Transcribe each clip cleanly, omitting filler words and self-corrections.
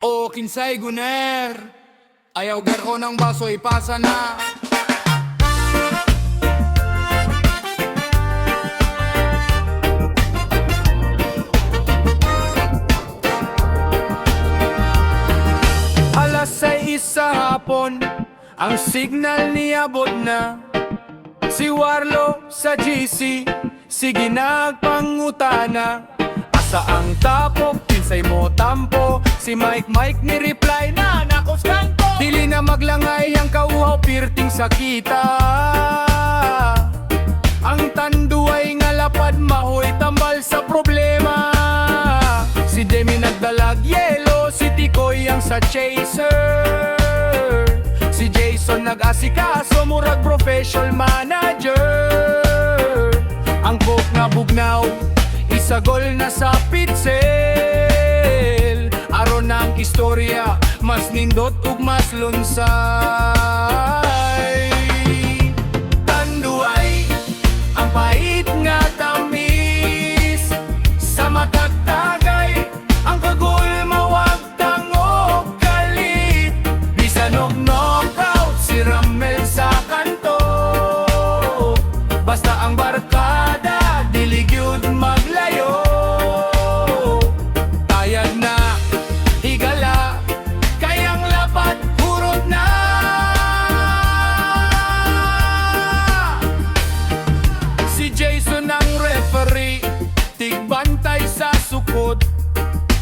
O kinsay guner, ayaw garko ng baso ipasa na. Alas 6 sa hapon, ang signal niabot na. Si Warlo sa GC, sige nagpangutana. Asa ang tapok, kinsay mo tampo. Si Mike ni reply na nakos kanto. Dili na maglangay ang kauhaw, pirting sakita. Ang tanduay nga lapad, mahoy tambal sa problema. Si Demi nagdalag yelo, si Tikoy ang sa chaser. Si Jason nag-asikaso, murag professional manager. Ang coke nga bugnaw, isagol na sa pitsel. Aron ang istorya, mas nindot ug mas lunsay. Tanduay, ang pait nga tamis. Sa matag tagay, ang kagul mawag tangog kalit. Bisan og knockout, si Ramel sa kanto. Basta ang barkada, dili gyud maglayo. Tayag na, higala, kayang lapad, hurot na. Si Jason ang referee, tigbantay sa sukod.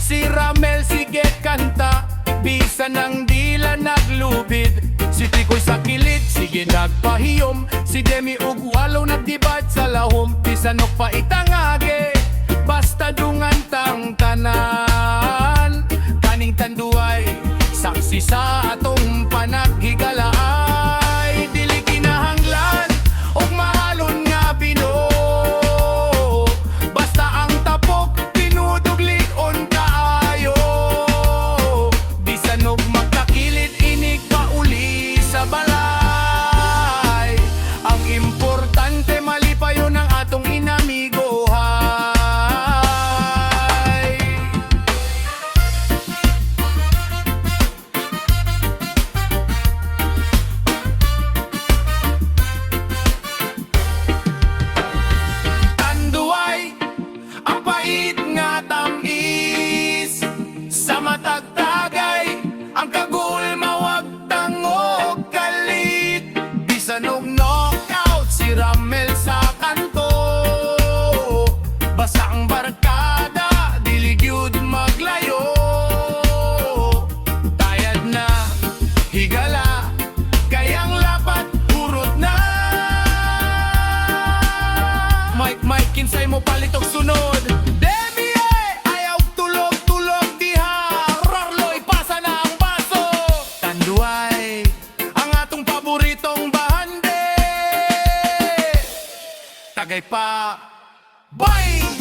Si Ramel sige kanta, bisan ang dila naglubid. Si Tikoy sa kilid, sige nagpahiyom. Si Demi ug walo nagdibat sa lahom. Bisan og paitangage, basta dungan tang tanan. Kaning tanduay, saksi sa atong panaghigalaay. Dili kinahanglan og mahalon nga bino. Basta ang tapok, pinuduglikon kaayo. Bisan og magkakilid, inig pauli sa balay. Ang importante, malipayon ang atong inamigohay. Tanduay, ang pait nga tamis. Sa matag tagay, ang kagul mawag tangog kalit. Bisan og knockout, si Ramel sa kanto. Basta ang barkada, dili gyud maglayo. Tayad na, higala, kayang lapat, hurot na. Mike, kinsay mo palitok sunod. Demi ayaw tulog diha. Rarlo, ipasa na ang baso. Tanduay, ang atong paboritong bahandi. Tagay pa, bye!